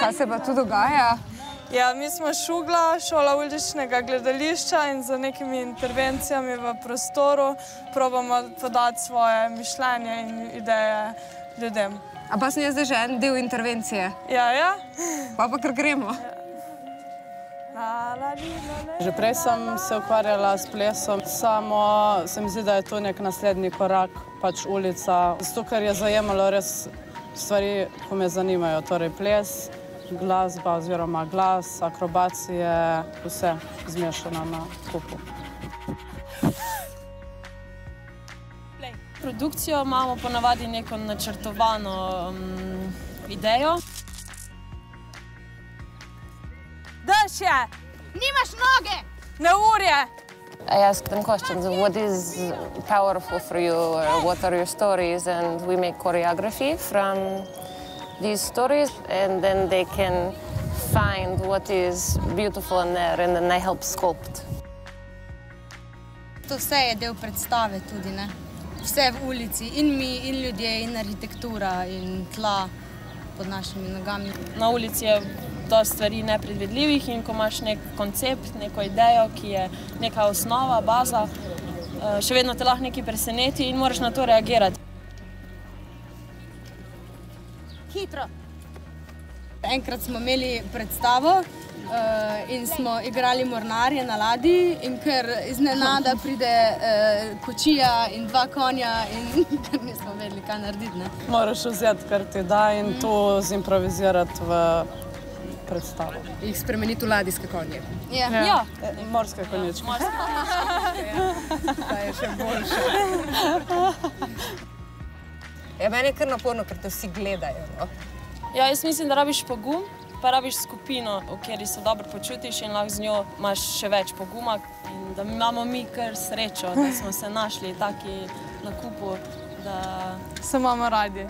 Kaj se pa tu dogaja? Ja, mi smo Šugla, šola uličnega gledališča in z nekimi intervencijami v prostoru probamo podati svoje mišljenje in ideje ljudem. A pa sem jaz zdaj že en del intervencije? Ja. Pa kar gremo. Že prej sem se ukvarjala s plesom, samo se mi zdi, da je to nek naslednji korak, pač ulica. Zato, ker je zajemalo res stvari, ko me zanimajo, torej ples, glasba oziroma glas, akrobacije, vse zmešano na kupu. Produkcijo imamo ponavadi neko načrtovano idejo. Dež je! Nimaš noge! Neurje! I ask them questions of what is powerful for you, or what are your stories, and we make choreography from these stories, and then they can find what is beautiful in there, and then I help sculpt. To vse je del predstave tudi, ne? Vse v ulici, in mi, in ljudje, in arhitektura, in tla pod našimi nogami. Na ulici je dosti stvari nepredvidljivih in ko imaš nek koncept, neko idejo, ki je neka osnova, baza, še vedno te lahko nekaj preseneti in moraš na to reagirati. Hitro! Enkrat smo imeli predstavo in smo igrali mornarje na ladji in ker iznenada pride kočija in dva konja in nismo vedeli, kaj narediti, ne? Moraš vzeti, kar ti da in to zimprovizirati v predstavo. Jih spremeniti v ladijske konje. Ja. Morske konjičke. To je še boljše. Ja, meni je kar naporno, ker te vsi gledajo, no? Ja, jaz mislim, da rabiš pogum, pa rabiš skupino, v kateri se dobro počutiš in lahko z njo imaš še več poguma. In da imamo mi kar srečo, da smo se našli taki na kupu, da Se imamo radi.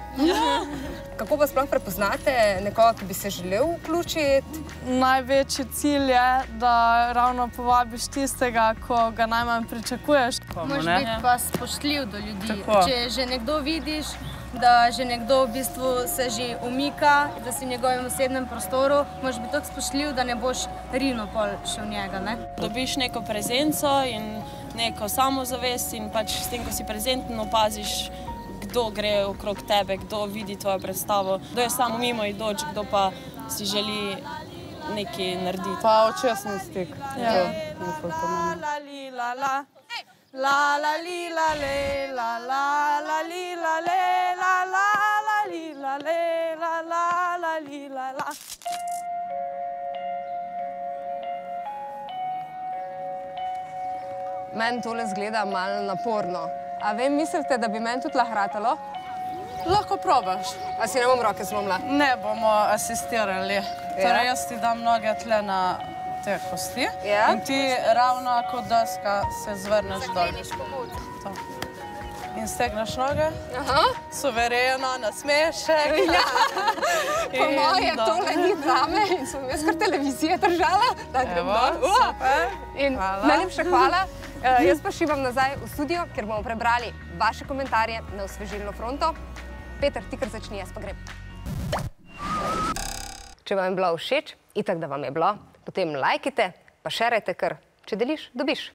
Kako pa sploh prepoznate nekoga, ki bi se želel vključiti? Največji cilj je, da ravno povabiš tistega, ko ga najmanj pričakuješ. Moraš biti pa spoštljiv do ljudi. Tako. Če že nekdo vidiš, da že nekdo v bistvu se že umika, da si v njegovem osebnem prostoru, moraš biti tako spoštljiv, da ne boš rinil pol še v njega, ne? dobiš neko prezenco in neko samozavest in pač s tem, ko si prezenten, opaziš, kdo gre okrog tebe, kdo vidi tvojo predstavo, kdo je samo mimo idoč, kdo pa si želi nekaj narediti. Pa očesni stik. Ja. La li la la. La la li la le la la la li la le la la la li la le la la la li la la. Meni tole zgleda malo naporno. A vi mislite, da bi meni tudi lahko ratalo? Lahko probaš. A si ne bom roke zlomila? Ne bomo asistirali. Torej, jaz ti dam noge tle na te kosti in ti ravno kot deska se zvrneš dol. In stegneš noge, suvereno, nasmešek. Po moje tole ni zame in sem jaz kar televizije držala, da grem dol. Super. In najlepša hvala. Jaz pa šivam nazaj v studio, ker bomo prebrali vaše komentarje na Osvežilno fronto. Peter, ti kar začni, jaz pa grem. Če vam je bila všeč, itak da vam je bila, potem lajkite, pa šerajte, ker če deliš, dobiš.